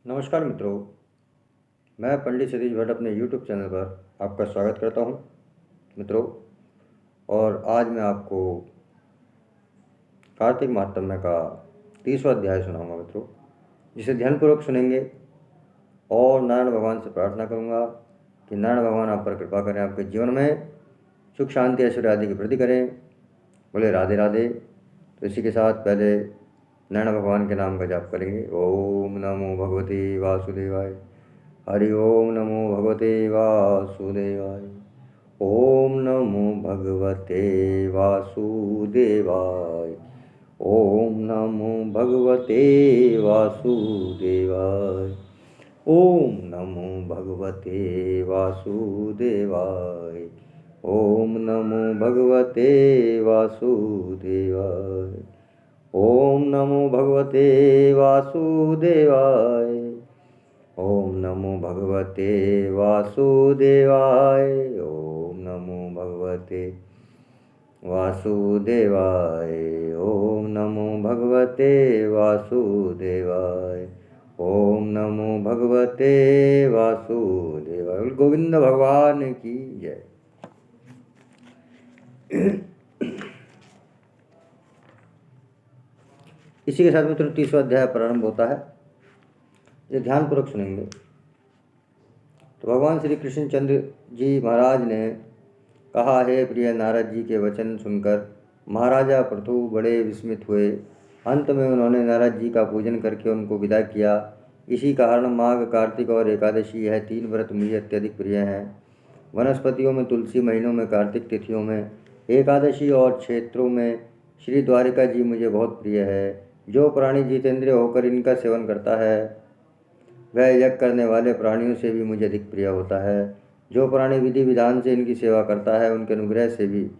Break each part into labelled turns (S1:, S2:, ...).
S1: नमस्कार मित्रों, मैं पंडित सतीश भट्ट अपने YouTube चैनल पर आपका स्वागत करता हूं मित्रों। और आज मैं आपको कार्तिक महात्म्य का 30वां अध्याय सुनाऊंगा मित्रों, जिसे ध्यानपूर्वक सुनेंगे और नारायण भगवान से प्रार्थना करूंगा कि नारायण भगवान आप पर कृपा करें, आपके जीवन में सुख शांति ऐश्वर्य आदि की वृद्धि करें। बोले राधे राधे। तो इसी के साथ पहले नारायण भगवान के नाम का जाप करेंगे। ओम नमो भगवते वासुदेवाय। हरि ओम नमो भगवते वासुदेवाय। ओम नमो भगवते वासुदेवाय। ओम नमो भगवते वासुदेवाय। ओम नमो भगवते वासुदेवाय। ओम नमो भगवते वासुदेवाय। ओम नमो भगवते वासुदेवाय। ओम नमो भगवते वासुदेवाय। ओम नमो भगवते वासुदेवाय। ओम नमो भगवते वासुदेवाय। ओम नमो भगवते वासुदेवाय। गोविंद भगवान की जय। इसी के साथ मित्रों 30वां अध्याय प्रारंभ होता है। ये ध्यानपूर्वक सुनेंगे। तो भगवान श्री कृष्णचंद्र जी महाराज ने कहा, हे प्रिय नारद जी के वचन सुनकर महाराजा पृथु बड़े विस्मित हुए। अंत में उन्होंने नारद जी का पूजन करके उनको विदा किया। इसी कारण माघ, कार्तिक और एकादशी यह 3 व्रत मुझे अत्यधिक प्रिय हैं। वनस्पतियों में तुलसी, महीनों में कार्तिक, तिथियों में एकादशी और क्षेत्रों में श्री द्वारिका जी मुझे बहुत प्रिय है। जो प्राणी जितेंद्रिय होकर इनका सेवन करता है वह यज्ञ करने वाले प्राणियों से भी मुझे अधिक प्रिय होता है। जो प्राणी विधि विधान से इनकी सेवा करता है उनके अनुग्रह से भी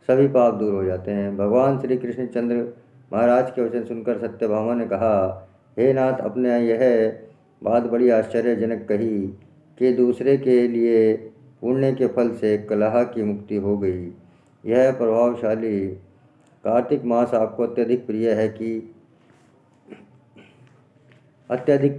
S1: सभी पाप दूर हो जाते हैं। भगवान श्री कृष्णचंद्र महाराज के वचन सुनकर सत्यभामा ने कहा, हे नाथ, अपने यह बात बड़ी आश्चर्यजनक कही कि दूसरे के लिए पुण्य के फल से कलह की मुक्ति हो गई। यह प्रभावशाली कार्तिक मास आपको अत्यधिक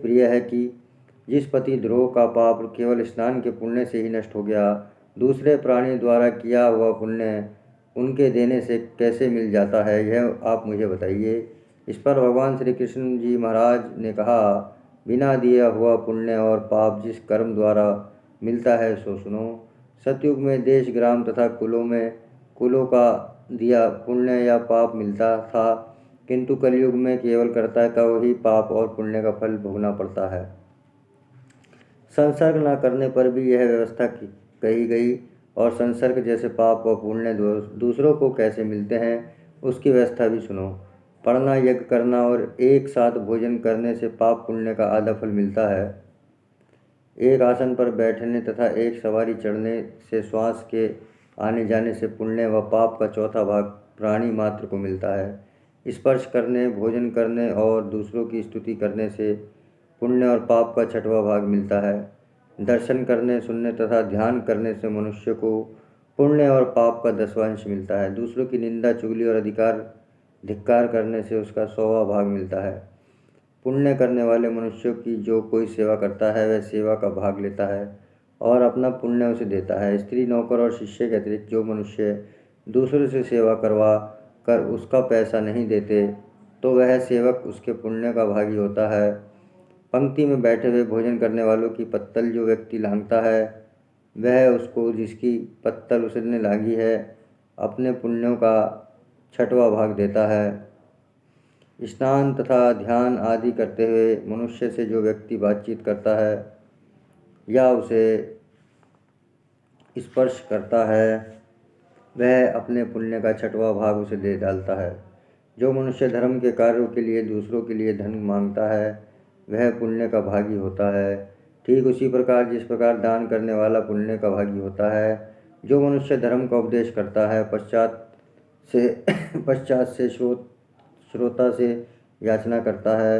S1: प्रिय है कि जिस पति द्रोह का पाप केवल स्नान के पुण्य से ही नष्ट हो गया, दूसरे प्राणी द्वारा किया हुआ पुण्य उनके देने से कैसे मिल जाता है, यह आप मुझे बताइए। इस पर भगवान श्री कृष्ण जी महाराज ने कहा, बिना दिया हुआ पुण्य और पाप जिस कर्म द्वारा मिलता है सो सुनो। सतयुग में देश, ग्राम तथा कुलों का दिया पुण्य या पाप मिलता था, किंतु कलयुग में केवल कर्ता का वही पाप और पुण्य का फल भोगना पड़ता है। संसर्ग न करने पर भी यह व्यवस्था कही गई, और संसर्ग जैसे पाप व पुण्य दूसरों को कैसे मिलते हैं उसकी व्यवस्था भी सुनो। पढ़ना, यज्ञ करना और एक साथ भोजन करने से पाप पुण्य का आधा फल मिलता है। एक आसन पर बैठने तथा एक सवारी चढ़ने से श्वास के आने जाने से पुण्य व पाप का चौथा भाग प्राणी मात्र को मिलता है। स्पर्श करने, भोजन करने और दूसरों की स्तुति करने से पुण्य और पाप का 6वां भाग मिलता है। दर्शन करने, सुनने तथा ध्यान करने से मनुष्य को पुण्य और पाप का 10वां अंश मिलता है। दूसरों की निंदा, चुगली और धिक्कार करने से उसका 100वां भाग मिलता है। पुण्य करने वाले मनुष्यों की जो कोई सेवा करता है वह सेवा का भाग लेता है और अपना पुण्य उसे देता है। स्त्री, नौकर और शिष्य के अतिरिक्त जो मनुष्य दूसरों से सेवा करवा कर उसका पैसा नहीं देते तो वह सेवक उसके पुण्य का भागी होता है। पंक्ति में बैठे हुए भोजन करने वालों की पत्तल जो व्यक्ति लांघता है वह उसको जिसकी पत्तल उसने लांघी है अपने पुण्यों का 6वां भाग देता है। स्नान तथा ध्यान आदि करते हुए मनुष्य से जो व्यक्ति बातचीत करता है या उसे स्पर्श करता है वह अपने पुण्य का 6वां भाग उसे दे डालता है। जो मनुष्य धर्म के कार्यों के लिए दूसरों के लिए धन मांगता है वह पुण्य का भागी होता है। ठीक उसी प्रकार जिस प्रकार दान करने वाला पुण्य का भागी होता है। जो मनुष्य धर्म का उपदेश करता है पश्चात से श्रोता से याचना करता है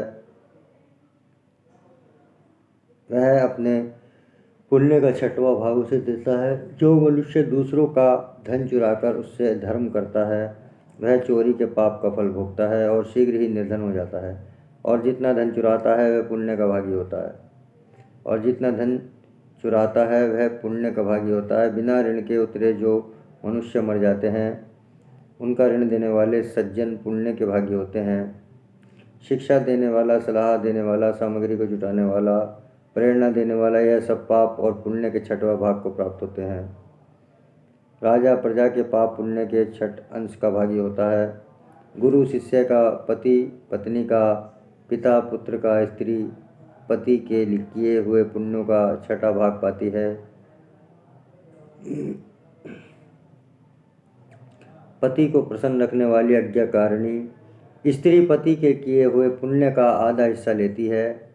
S1: वह अपने पुण्य का 6वां भाग उसे देता है। जो मनुष्य दूसरों का धन चुराकर उससे धर्म करता है वह चोरी के पाप का फल भोगता है और शीघ्र ही निर्धन हो जाता है। और जितना धन चुराता है वह पुण्य का भागी होता है। और जितना धन चुराता है वह पुण्य का भागी होता है। बिना ऋण के उतरे जो मनुष्य मर जाते हैं उनका ऋण देने वाले सज्जन पुण्य के भागी होते हैं। शिक्षा देने वाला, सलाह देने वाला, सामग्री को जुटाने वाला, प्रेरणा देने वाला, यह सब पाप और पुण्य के छठवां भाग को प्राप्त होते हैं। राजा प्रजा के पाप पुण्य के छठ अंश का भागी होता है। गुरु शिष्य का, पति पत्नी का, पिता पुत्र का, स्त्री पति के किए हुए पुण्यों का छठा भाग पाती है। पति को प्रसन्न रखने वाली आज्ञाकारिणी स्त्री पति के किए हुए पुण्य का आधा हिस्सा लेती है।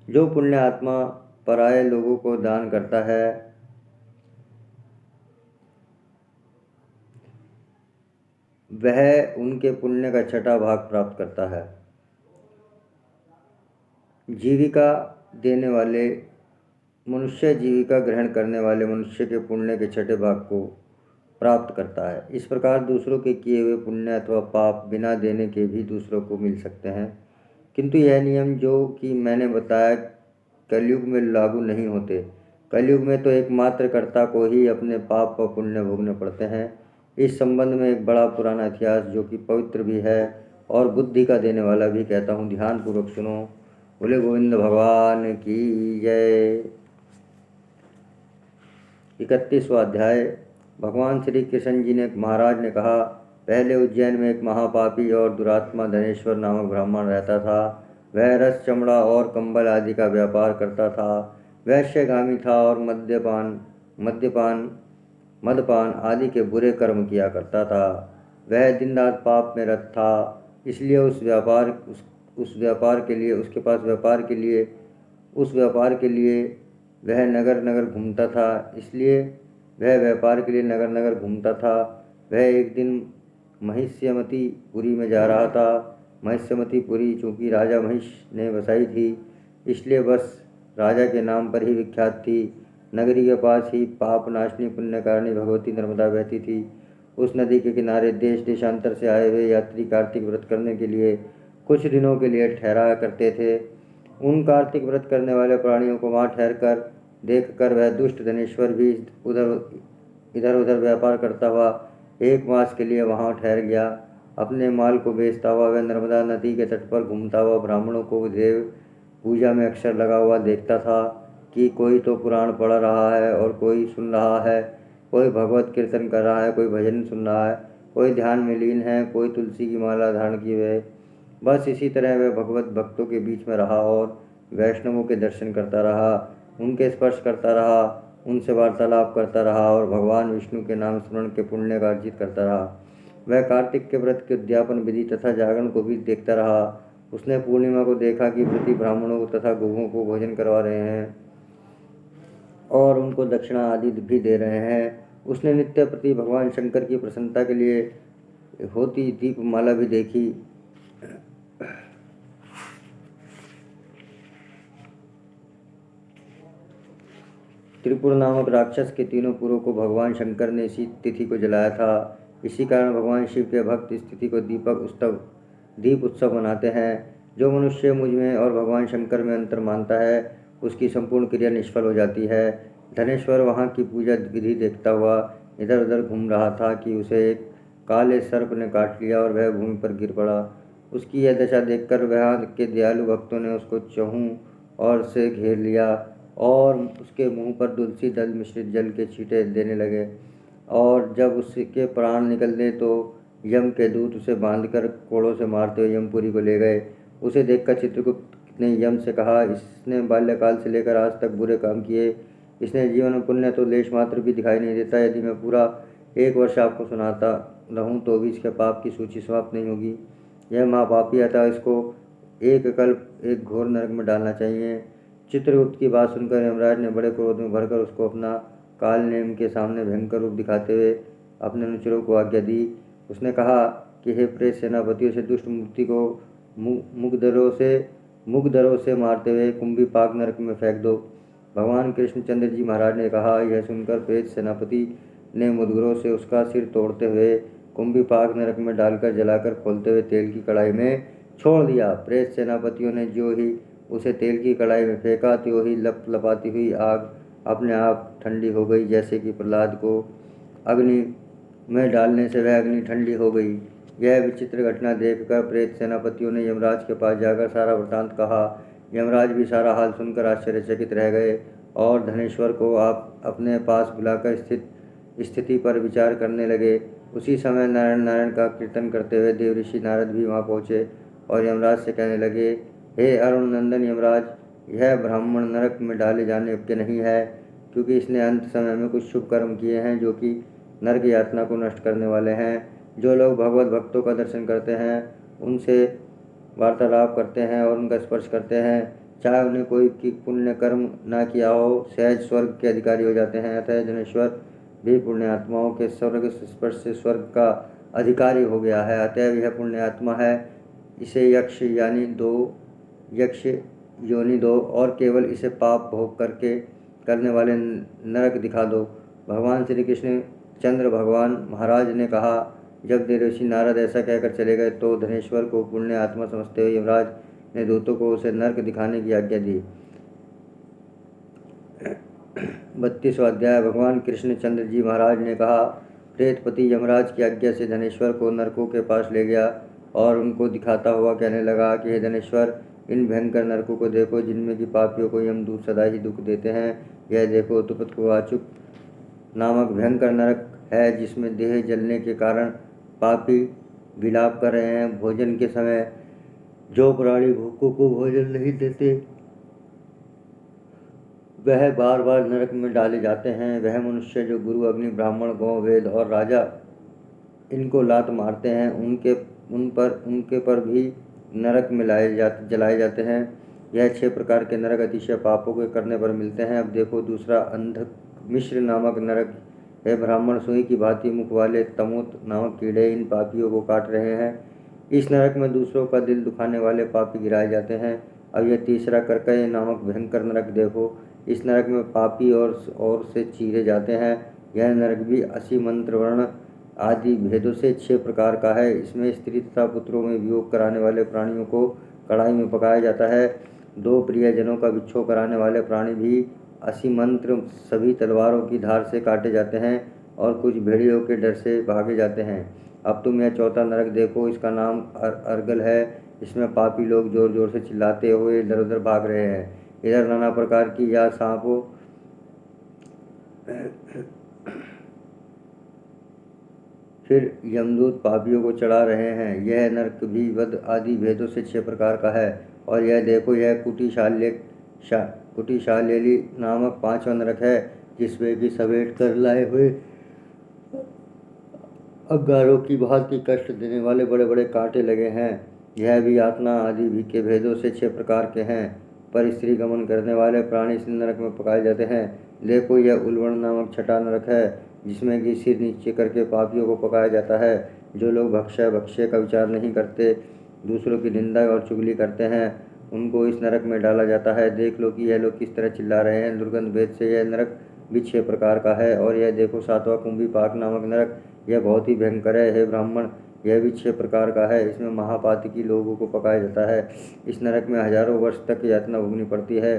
S1: जो पुण्य आत्मा पराये लोगों को दान करता है वह उनके पुण्य का छठा भाग प्राप्त करता है। जीविका देने वाले मनुष्य जीविका ग्रहण करने वाले मनुष्य के पुण्य के छठे भाग को प्राप्त करता है। इस प्रकार दूसरों के किए हुए पुण्य अथवा पाप बिना देने के भी दूसरों को मिल सकते हैं, किंतु यह नियम जो कि मैंने बताया कलयुग में लागू नहीं होते। कलयुग में तो एकमात्र कर्ता को ही अपने पाप व पुण्य भोगने पड़ते हैं। इस संबंध में एक बड़ा पुराना इतिहास जो कि पवित्र भी है और बुद्धि का देने वाला भी कहता हूँ, ध्यानपूर्वक सुनो। बोले गोविंद भगवान की जय। 31वां अध्याय। भगवान श्री कृष्ण जी ने महाराज ने कहा, पहले उज्जैन में एक महापापी और दुरात्मा धनेश्वर नामक ब्राह्मण रहता था। वह रस, चमड़ा और कंबल आदि का व्यापार करता था। वैश्यगामी था और मदपान आदि के बुरे कर्म किया करता था। वह दिन रात पाप में रत था, इसलिए उस व्यापार के लिए वह नगर नगर घूमता था। वह एक दिन महिष्यमतीपुरी में जा रहा था। महिष्यमतीपुरी चूँकि राजा महिष ने बसाई थी, इसलिए बस राजा के नाम पर ही विख्यात थी। नगरी के पास ही पाप नाशनी पुण्यकारिणी भगवती नर्मदा बहती थी। उस नदी के किनारे देश देशांतर से आए हुए यात्री कार्तिक व्रत करने के लिए कुछ दिनों के लिए ठहरा करते थे। उन कार्तिक व्रत करने वाले प्राणियों को वहाँ ठहर कर देख कर वह दुष्ट धनेश्वर भी इधर उधर व्यापार करता हुआ 1 मास के लिए वहाँ ठहर गया। अपने माल को बेचता हुआ वह नर्मदा नदी के तट पर घूमता हुआ ब्राह्मणों को देव पूजा में अक्सर लगा हुआ देखता था कि कोई तो पुराण पढ़ रहा है और कोई सुन रहा है, कोई भगवत कीर्तन कर रहा है, कोई भजन सुन रहा है, कोई ध्यान में लीन है, कोई तुलसी की माला धारण किए हुए। बस इसी तरह वह भगवत भक्तों के बीच में रहा और वैष्णवों के दर्शन करता रहा, उनके स्पर्श करता रहा, उनसे वार्तालाप करता रहा और भगवान विष्णु के नाम स्मरण के पुण्य का अर्जित करता रहा। वह कार्तिक के व्रत के उद्यापन विधि तथा जागरण को भी देखता रहा। उसने पूर्णिमा को देखा कि व्रती ब्राह्मणों को तथा गोवों को भोजन करवा रहे हैं और उनको दक्षिणा आदि भी दे रहे हैं। उसने नित्य प्रति भगवान शंकर की प्रसन्नता के लिए होती दीपमाला भी देखी। त्रिपुर नामक राक्षस के तीनों पुरों को भगवान शंकर ने इसी तिथि को जलाया था। इसी कारण भगवान शिव के भक्त इस तिथि को दीप उत्सव मनाते हैं। जो मनुष्य मुझ में और भगवान शंकर में अंतर मानता है उसकी संपूर्ण क्रिया निष्फल हो जाती है। धनेश्वर वहाँ की पूजा विधि देखता हुआ इधर उधर घूम रहा था कि उसे एक काले सर्प ने काट लिया और वह भूमि पर गिर पड़ा। उसकी यह दशा देखकर वहाँ के दयालु भक्तों ने उसको चहुं ओर से घेर लिया और उसके मुंह पर तुलसी दल मिश्रित जल के छींटे देने लगे। और जब उसके प्राण निकलने तो यम के दूत उसे बांधकर कोड़ों से मारते हुए यमपुरी को ले गए। उसे देखकर चित्रगुप्त ने यम से कहा, इसने बाल्यकाल से लेकर आज तक बुरे काम किए, इसने जीवन में पुण्य तो लेश मात्र भी दिखाई नहीं देता। यदि मैं पूरा 1 वर्ष आपको सुनाता रहूं तो भी इसके पाप की सूची समाप्त नहीं होगी। यह महापापी अतः इसको एक कल्प एक घोर नरक में डालना चाहिए। चित्रगुप्त की बात सुनकर यमराज ने बड़े क्रोध में भरकर उसको अपना काल नेम के सामने भयंकर रूप दिखाते हुए अपने अनुचरों को आज्ञा दी। उसने कहा कि हे प्रेत सेनापतियों से दुष्ट मूर्ति को मुगदरों से मारते हुए कुंभीपाक नरक में फेंक दो। भगवान कृष्णचंद्र जी महाराज ने कहा। यह सुनकर प्रेत सेनापति ने मुदगरों से उसका सिर तोड़ते हुए कुंभीपाक नरक में डालकर जलाकर खोलते हुए तेल की कढ़ाई में छोड़ दिया। प्रेत सेनापतियों ने जो ही उसे तेल की कढ़ाई में फेंका, त्यों ही लप लपाती हुई आग अपने आप ठंडी हो गई, जैसे कि प्रहलाद को अग्नि में डालने से वह अग्नि ठंडी हो गई। यह विचित्र घटना देखकर प्रेत सेनापतियों ने यमराज के पास जाकर सारा वृतांत कहा। यमराज भी सारा हाल सुनकर आश्चर्यचकित रह गए और धनेश्वर को आप अपने पास बुलाकर स्थिति पर विचार करने लगे। उसी समय नारायण नारायण का कीर्तन करते हुए देव ऋषि नारद भी वहाँ पहुँचे और यमराज से कहने लगे, हे अरुण नंदन यमराज, यह ब्राह्मण नरक में डाले जाने योग्य नहीं है, क्योंकि इसने अंत समय में कुछ शुभ कर्म किए हैं जो कि नरक यातना को नष्ट करने वाले हैं। जो लोग भगवत भक्तों का दर्शन करते हैं, उनसे वार्तालाप करते हैं और उनका स्पर्श करते हैं, चाहे उन्हें कोई पुण्य कर्म ना किया हो, सहज स्वर्ग के अधिकारी हो जाते हैं। अतः धनेश्वर भी पुण्यात्माओं के स्वर्ग स्पर्श से स्वर्ग का अधिकारी हो गया है। अतः यह पुण्यात्मा है। इसे यक्ष योनि दो और केवल इसे पाप भोग करने वाले नरक दिखा दो। भगवान श्री कृष्ण चंद्र भगवान महाराज ने कहा। जब देवर्षि नारद ऐसा कहकर चले गए तो धनेश्वर को पुण्य आत्मा समझते हुए यमराज ने दूतों को उसे नरक दिखाने की आज्ञा दी। 32वां अध्याय। भगवान कृष्ण चंद्र जी महाराज ने कहा। प्रेतपति यमराज की आज्ञा से धनेश्वर को नरकों के पास ले गया और उनको दिखाता हुआ कहने लगा कि हे धनेश्वर, इन भयंकर नरकों को देखो, जिनमें कि पापियों को यमदूत सदा ही दुख देते हैं। यह देखो, तुपतवाचुक नामक भयंकर नरक है, जिसमें देह जलने के कारण पापी विलाप कर रहे हैं। भोजन के समय जो प्राणी भूखों को भोजन नहीं देते, वह बार बार नरक में डाले जाते हैं। वह मनुष्य जो गुरु, अग्नि, ब्राह्मण, गौ, वेद और राजा इनको लात मारते हैं, उनके पर भी नरक में जलाए जाते हैं। यह 6 प्रकार के नरक अतिशय पापों के करने पर मिलते हैं। अब देखो दूसरा अंधक मिश्र नामक नरक है। ब्राह्मण सुई की भांति मुख वाले तमोत नामक कीड़े इन पापियों को काट रहे हैं। इस नरक में दूसरों का दिल दुखाने वाले पापी गिराए जाते हैं। अब यह तीसरा करकय नामक भयंकर नरक देखो। इस नरक में पापी और से चीरे जाते हैं। यह नरक भी असी मंत्र वर्ण आदि भेदों से 6 प्रकार का है। इसमें स्त्री तथा पुत्रों में वियोग कराने वाले प्राणियों को कढ़ाई में पकाया जाता है। 2 प्रियजनों का विच्छोह कराने वाले प्राणी भी असी मंत्र सभी तलवारों की धार से काटे जाते हैं और कुछ भेड़ियों के डर से भागे जाते हैं। अब तुम यह चौथा नरक देखो। इसका नाम अर्गल है। इसमें पापी लोग जोर जोर से चिल्लाते हुए इधर उधर भाग रहे हैं। इधर नाना प्रकार की या सांपों फिर यमदूत पापियों को चढ़ा रहे हैं। यह नरक भी वध आदि भेदों से 6 प्रकार का है। और यह देखो, यह कुटिशालेली नामक 5वां नरक है, जिसमें कि समेट कर लाए हुए अंगारों की भांति कष्ट देने वाले बड़े बड़े कांटे लगे हैं। यह भी यातना आदि भी के भेदों से 6 प्रकार के हैं। पर स्त्री गमन करने वाले प्राणी इस नरक में पकाए जाते हैं। देखो, यह उल्वण नामक 6वां नरक है, जिसमें कि सिर नीचे करके पापियों को पकाया जाता है। जो लोग भक्ष्य का विचार नहीं करते, दूसरों की निंदा और चुगली करते हैं, उनको इस नरक में डाला जाता है। देख लो कि यह लोग किस तरह चिल्ला रहे हैं। दुर्गंध भेद से यह नरक भी 6 प्रकार का है। और यह देखो 7वां कुंभी पाक नामक नरक, यह बहुत ही भयंकर है। हे ब्राह्मण, यह भी 6 प्रकार का है। इसमें महापातकी लोगों को पकाया जाता है। इस नरक में हजारों वर्ष तक यातना भोगनी पड़ती है।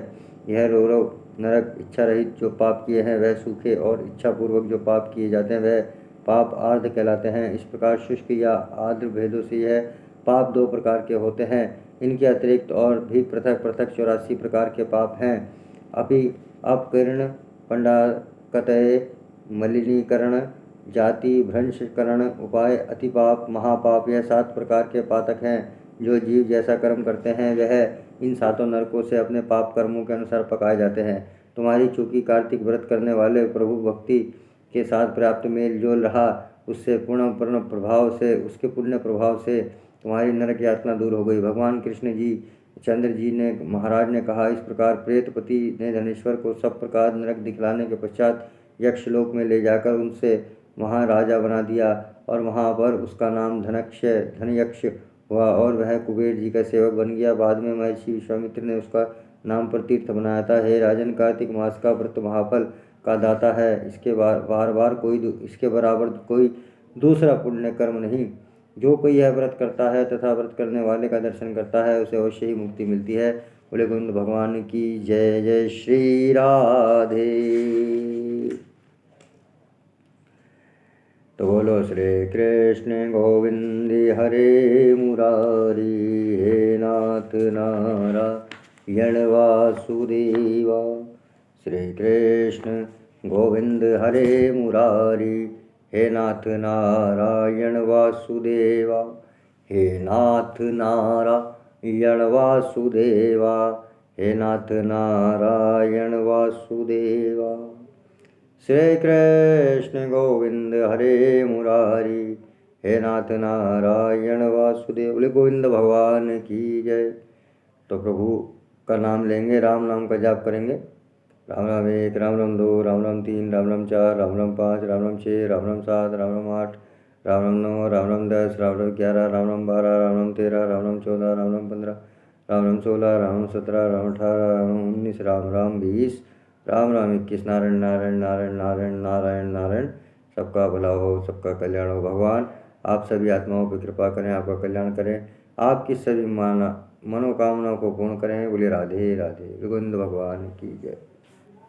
S1: यह रौरव नरक इच्छा रहित जो पाप किए हैं वह सूखे, और इच्छा पूर्वक जो पाप किए जाते हैं वह पाप आर्द्र कहलाते हैं। इस प्रकार शुष्क या आर्द्र भेदों से यह पाप 2 प्रकार के होते हैं। इनके अतिरिक्त और भी पृथक पृथक 84 प्रकार के पाप हैं। अपकीर्ण, पंडाकतय, मलिनीकरण, जाति भ्रंशकरण, उपाय, अतिपाप, महापाप, यह 7 प्रकार के पातक हैं। जो जीव जैसा कर्म करते हैं वह इन 7 नरकों से अपने पाप कर्मों के अनुसार पकाए जाते हैं। तुम्हारी चूंकि कार्तिक व्रत करने वाले प्रभु भक्ति के साथ प्राप्त मेल जोल रहा, उसके पुण्य प्रभाव से तुम्हारी नरक यातना दूर हो गई। भगवान कृष्ण जी चंद्र जी ने महाराज ने कहा। इस प्रकार प्रेतपति ने धनेश्वर को सब प्रकार नरक दिखलाने के पश्चात यक्षलोक में ले जाकर उनसे वहाँ राजा बना दिया, और वहाँ पर उसका नाम धनयक्ष हुआ और वह कुबेर जी का सेवक बन गया। बाद में महर्षि विश्वामित्र ने उसका नाम पर तीर्थ बनाया था। हे राजन, कार्तिक मास का व्रत महाफल का दाता है। इसके बराबर कोई दूसरा पुण्य कर्म नहीं। जो कोई यह व्रत करता है तथा व्रत करने वाले का दर्शन करता है उसे अवश्य ही मुक्ति मिलती है। बोले गोविंद भगवान की जय। जय श्री राधे। तो बोलो श्री कृष्ण गोविंद हरे मुरारी, हे नाथ नारायण वासुदेवा। श्री कृष्ण गोविंद हरे मुरारी, हे नाथ नारायण वासुदेवा। हे नाथ नारायण वासुदेवा, हे नाथ नारायण वासुदेवा। श्री कृष्ण गोविंद हरे मुरारी, हे नाथ नारायण वासुदेव। बोले गोविंद भगवान की जय। तो प्रभु का नाम लेंगे, राम नाम का जाप करेंगे। राम राम 1, राम राम 2, राम राम 3, राम राम 4, राम राम 5, राम राम 6, राम राम 7, राम राम 8, राम राम 9, राम राम 10, राम राम 11, राम राम 12, राम राम 13, राम राम 14, राम राम 15, राम राम 16, राम राम 17, राम राम 18, राम राम 19, राम राम 20, राम राम 21। नारायण नारायण नारायण नारायण नारायण नारायण। सबका भला हो, सबका कल्याण हो। भगवान आप सभी आत्माओं पर कृपा करें, आपका कल्याण करें, आपकी सभी मनोकामनाओं को पूर्ण करें। बोले राधे राधे। गोविंद भगवान की जय।